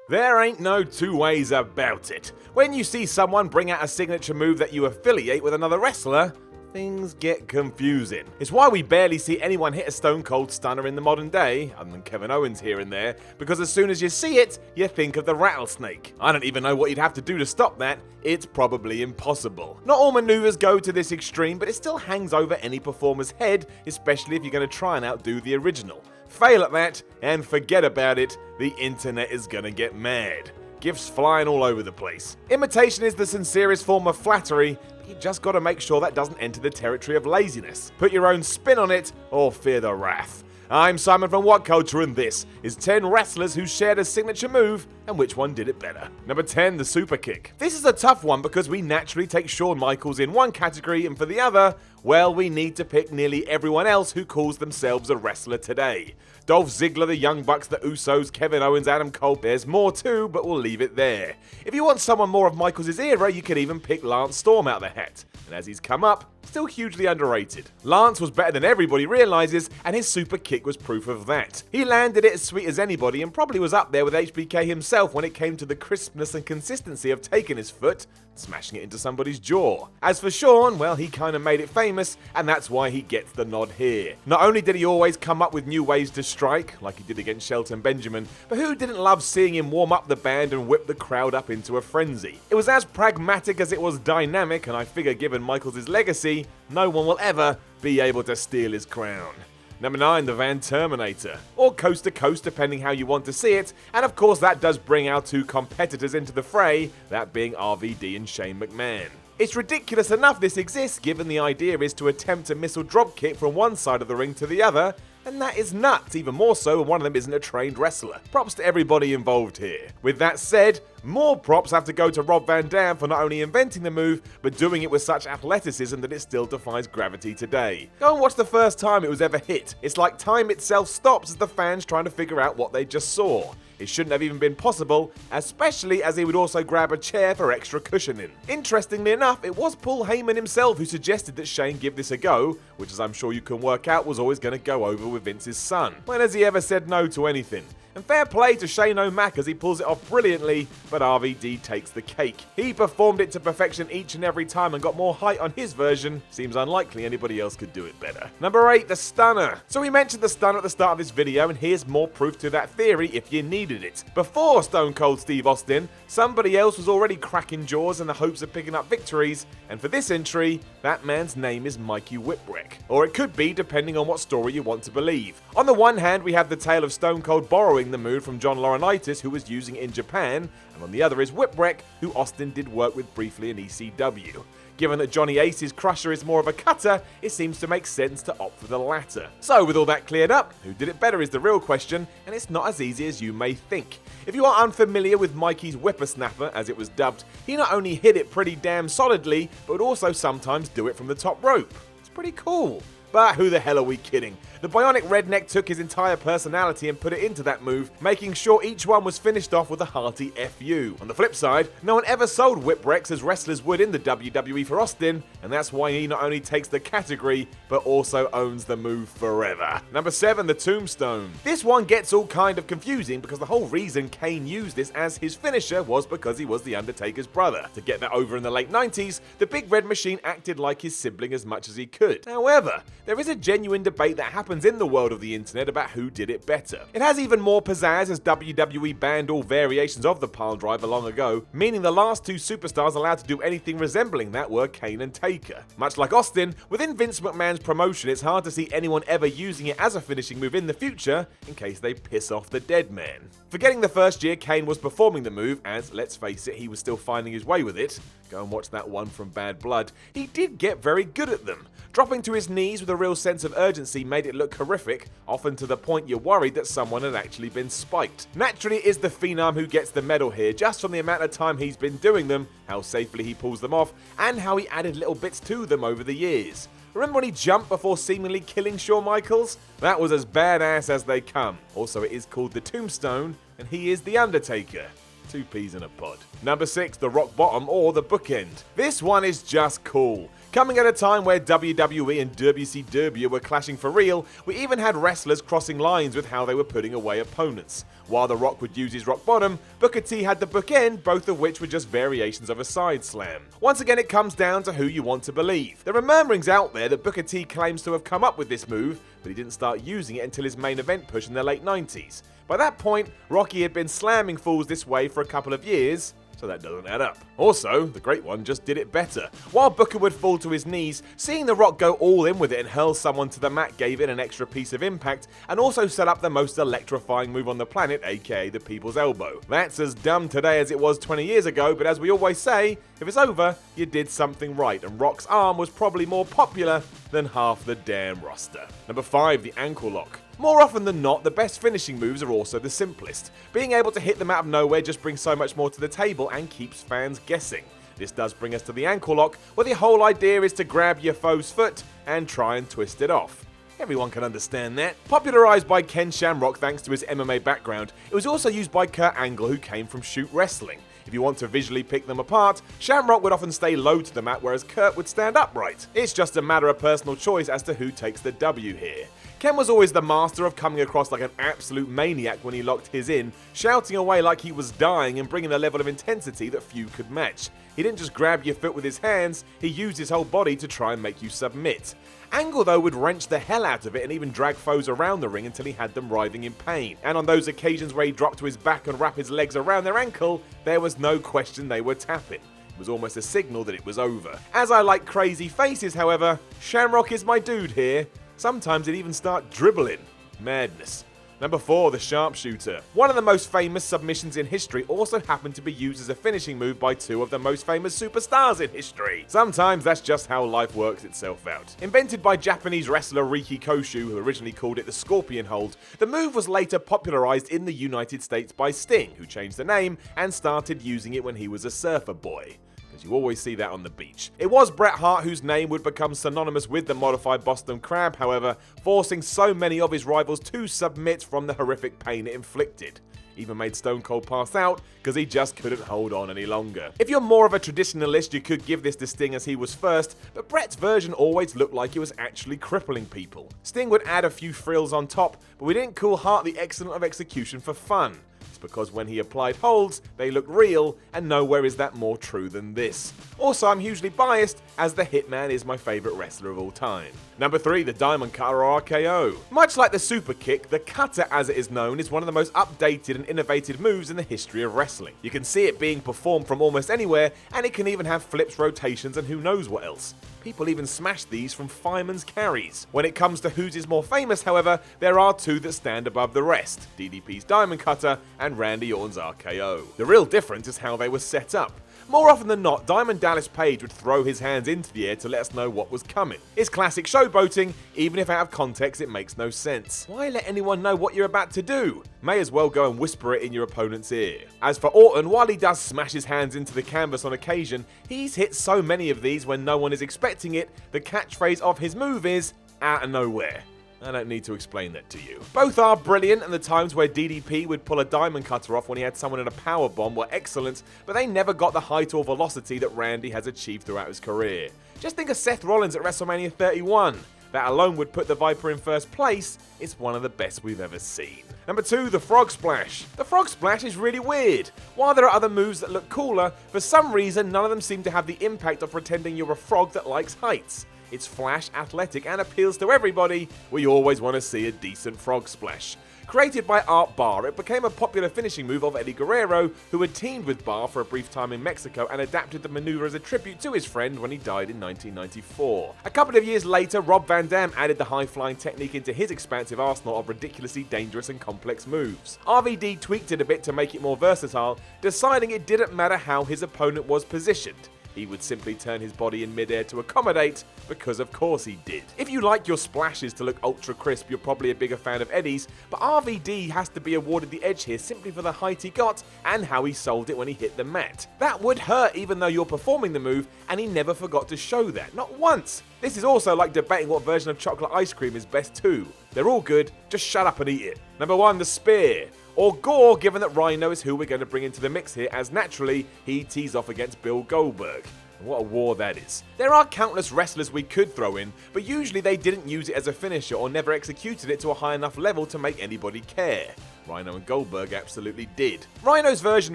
There ain't no two ways about it. When you see someone bring out a signature move that you affiliate with another wrestler, things get confusing. It's why we barely see anyone hit a Stone Cold Stunner in the modern day, other than Kevin Owens here and there, because as soon as you see it, you think of the rattlesnake. I don't even know what you'd have to do to stop that. It's probably impossible. Not all maneuvers go to this extreme, but it still hangs over any performer's head, especially if you're going to try and outdo the original. Fail at that, and forget about it, the internet is gonna get mad. Gifs flying all over the place. Imitation is the sincerest form of flattery, but you just gotta make sure that doesn't enter the territory of laziness. Put your own spin on it, or fear the wrath. I'm Simon from What Culture, and this is 10 wrestlers who shared a signature move and which one did it better. Number 10, the Superkick. This is a tough one because we naturally take Shawn Michaels in one category, and for the other, well, we need to pick nearly everyone else who calls themselves a wrestler today. Dolph Ziggler, the Young Bucks, the Usos, Kevin Owens, Adam Cole. There's more too, but we'll leave it there. If you want someone more of Michaels' era, you could even pick Lance Storm out of the hat. And as he's come up, still hugely underrated. Lance was better than everybody realizes, and his super kick was proof of that. He landed it as sweet as anybody and probably was up there with HBK himself when it came to the crispness and consistency of taking his foot, smashing it into somebody's jaw. As for Shawn, well, he kinda made it famous, and that's why he gets the nod here. Not only did he always come up with new ways to strike, like he did against Shelton Benjamin, but who didn't love seeing him warm up the band and whip the crowd up into a frenzy? It was as pragmatic as it was dynamic, and I figure given Michaels' legacy, no one will ever be able to steal his crown. Number 9, the Van Terminator, or Coast to Coast depending how you want to see it, and of course that does bring our two competitors into the fray, that being RVD and Shane McMahon. It's ridiculous enough this exists given the idea is to attempt a missile dropkick from one side of the ring to the other, and that is nuts, even more so when one of them isn't a trained wrestler. Props to everybody involved here. With that said, more props have to go to Rob Van Dam for not only inventing the move, but doing it with such athleticism that it still defies gravity today. Go and watch the first time it was ever hit. It's like time itself stops as the fans trying to figure out what they just saw. It shouldn't have even been possible, especially as he would also grab a chair for extra cushioning. Interestingly enough, it was Paul Heyman himself who suggested that Shane give this a go, which as I'm sure you can work out was always going to go over with Vince's son. When has he ever said no to anything? And fair play to Shane O'Mac as he pulls it off brilliantly, but RVD takes the cake. He performed it to perfection each and every time and got more height on his version. Seems unlikely anybody else could do it better. Number 8, the Stunner. So we mentioned the Stunner at the start of this video, and here's more proof to that theory if you needed it. Before Stone Cold Steve Austin, somebody else was already cracking jaws in the hopes of picking up victories, and for this entry, that man's name is Mikey Whipwreck. Or it could be, depending on what story you want to believe. On the one hand, we have the tale of Stone Cold borrowing the move from John Laurinaitis, who was using it in Japan, and on the other is Whipwreck, who Austin did work with briefly in ECW. Given that Johnny Ace's Crusher is more of a cutter, it seems to make sense to opt for the latter. So with all that cleared up, who did it better is the real question, and it's not as easy as you may think. If you are unfamiliar with Mikey's Whippersnapper, as it was dubbed, he not only hit it pretty damn solidly, but would also sometimes do it from the top rope. It's pretty cool. But who the hell are we kidding? The bionic redneck took his entire personality and put it into that move, making sure each one was finished off with a hearty FU. On the flip side, no one ever sold Whipwrecks as wrestlers would in the WWE for Austin, and that's why he not only takes the category, but also owns the move forever. Number 7, the Tombstone. This one gets all kind of confusing because the whole reason Kane used this as his finisher was because he was The Undertaker's brother. To get that over in the late 90s, the Big Red Machine acted like his sibling as much as he could. However, there is a genuine debate that happens in the world of the internet about who did it better. It has even more pizzazz as WWE banned all variations of the pile driver long ago, meaning the last two superstars allowed to do anything resembling that were Kane and Taker. Much like Austin, within Vince McMahon's promotion it's hard to see anyone ever using it as a finishing move in the future in case they piss off the dead man. Forgetting the first year Kane was performing the move, as let's face it, he was still finding his way with it. Go and watch that one from Bad Blood. He did get very good at them. Dropping to his knees with a real sense of urgency made it look horrific, often to the point you're worried that someone had actually been spiked. Naturally, it is the Phenom who gets the medal here, just from the amount of time he's been doing them, how safely he pulls them off, and how he added little bits to them over the years. Remember when he jumped before seemingly killing Shawn Michaels? That was as badass as they come. Also, it is called the Tombstone, and he is the Undertaker. 2 peas in a pod. Number 6, the rock bottom or the bookend. This one is just cool. Coming at a time where WWE and WCW were clashing for real, we even had wrestlers crossing lines with how they were putting away opponents. While The Rock would use his rock bottom, Booker T had the bookend, both of which were just variations of a side slam. Once again, it comes down to who you want to believe. There are murmurings out there that Booker T claims to have come up with this move, but he didn't start using it until his main event push in the late 90s. By that point, Rocky had been slamming fools this way for a couple of years, so that doesn't add up. Also, the Great One just did it better. While Booker would fall to his knees, seeing The Rock go all in with it and hurl someone to the mat gave it an extra piece of impact, and also set up the most electrifying move on the planet, aka the People's Elbow. That's as dumb today as it was 20 years ago, but as we always say, if it's over, you did something right, and Rock's arm was probably more popular than half the damn roster. Number 5, the ankle lock. More often than not, the best finishing moves are also the simplest. Being able to hit them out of nowhere just brings so much more to the table and keeps fans guessing. This does bring us to the ankle lock, where the whole idea is to grab your foe's foot and try and twist it off. Everyone can understand that. Popularized by Ken Shamrock thanks to his MMA background, it was also used by Kurt Angle, who came from Shoot Wrestling. If you want to visually pick them apart, Shamrock would often stay low to the mat, whereas Kurt would stand upright. It's just a matter of personal choice as to who takes the W here. Ken was always the master of coming across like an absolute maniac when he locked his in, shouting away like he was dying and bringing a level of intensity that few could match. He didn't just grab your foot with his hands, he used his whole body to try and make you submit. Angle though would wrench the hell out of it and even drag foes around the ring until he had them writhing in pain. And on those occasions where he dropped to his back and wrapped his legs around their ankle, there was no question they were tapping. It was almost a signal that it was over. As I like crazy faces, however, Shamrock is my dude here. Sometimes it even start dribbling. Madness. Number 4, the sharpshooter. One of the most famous submissions in history also happened to be used as a finishing move by two of the most famous superstars in history. Sometimes that's just how life works itself out. Invented by Japanese wrestler Riki Koshu, who originally called it the scorpion hold, the move was later popularized in the United States by Sting, who changed the name and started using it when he was a surfer boy. You always see that on the beach. It was Bret Hart whose name would become synonymous with the modified Boston Crab, however, forcing so many of his rivals to submit from the horrific pain it inflicted. Even made Stone Cold pass out because he just couldn't hold on any longer. If you're more of a traditionalist, you could give this to Sting as he was first, but Bret's version always looked like it was actually crippling people. Sting would add a few frills on top, but we didn't call Hart the excellent of execution for fun. Because when he applied holds, they looked real, and nowhere is that more true than this. Also, I'm hugely biased, as the Hitman is my favourite wrestler of all time. Number 3, the Diamond Cutter or RKO. Much like the Super Kick, the Cutter as it is known is one of the most updated and innovative moves in the history of wrestling. You can see it being performed from almost anywhere, and it can even have flips, rotations, and who knows what else. People even smash these from fireman's carries. When it comes to whose is more famous, however, there are two that stand above the rest, DDP's Diamond Cutter and Randy Orton's RKO. The real difference is how they were set up. More often than not, Diamond Dallas Page would throw his hands into the air to let us know what was coming. It's classic showboating, even if out of context it makes no sense. Why let anyone know what you're about to do? May as well go and whisper it in your opponent's ear. As for Orton, while he does smash his hands into the canvas on occasion, he's hit so many of these when no one is expecting it, the catchphrase of his move is, out of nowhere. I don't need to explain that to you. Both are brilliant, and the times where DDP would pull a Diamond Cutter off when he had someone in a powerbomb were excellent, but they never got the height or velocity that Randy has achieved throughout his career. Just think of Seth Rollins at WrestleMania 31. That alone would put the Viper in first place. It's one of the best we've ever seen. Number 2, the Frog Splash. The Frog Splash is really weird. While there are other moves that look cooler, for some reason none of them seem to have the impact of pretending you're a frog that likes heights. It's flash, athletic, and appeals to everybody. We always want to see a decent frog splash. Created by Art Barr, it became a popular finishing move of Eddie Guerrero, who had teamed with Barr for a brief time in Mexico and adapted the maneuver as a tribute to his friend when he died in 1994. A couple of years later, Rob Van Dam added the high-flying technique into his expansive arsenal of ridiculously dangerous and complex moves. RVD tweaked it a bit to make it more versatile, deciding it didn't matter how his opponent was positioned. He would simply turn his body in midair to accommodate, because of course he did. If you like your splashes to look ultra crisp, you're probably a bigger fan of Eddie's, but RVD has to be awarded the edge here simply for the height he got and how he sold it when he hit the mat. That would hurt even though you're performing the move, and he never forgot to show that, not once. This is also like debating what version of chocolate ice cream is best too. They're all good, just shut up and eat it. Number 1, the Spear. Or Gore, given that Rhino is who we're going to bring into the mix here, as naturally he tees off against Bill Goldberg. What a war that is. There are countless wrestlers we could throw in, but usually they didn't use it as a finisher or never executed it to a high enough level to make anybody care. Rhino and Goldberg absolutely did. Rhino's version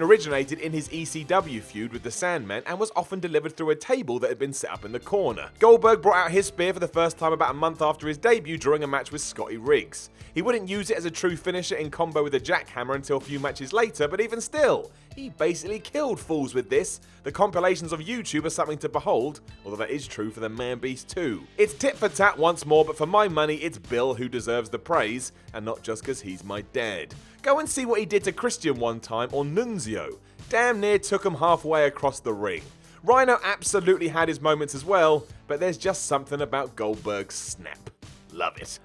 originated in his ECW feud with the Sandman and was often delivered through a table that had been set up in the corner. Goldberg brought out his spear for the first time about a month after his debut during a match with Scotty Riggs. He wouldn't use it as a true finisher in combo with a jackhammer until a few matches later, but even still, he basically killed fools with this. The compilations of YouTube are something to behold, although that is true for the Man Beast too. It's tit for tat once more, but for my money, it's Bill who deserves the praise, and not just because he's my dad. Go and see what he did to Christian one time, or Nunzio. Damn near took him halfway across the ring. Rhino absolutely had his moments as well, but there's just something about Goldberg's snap. Love it.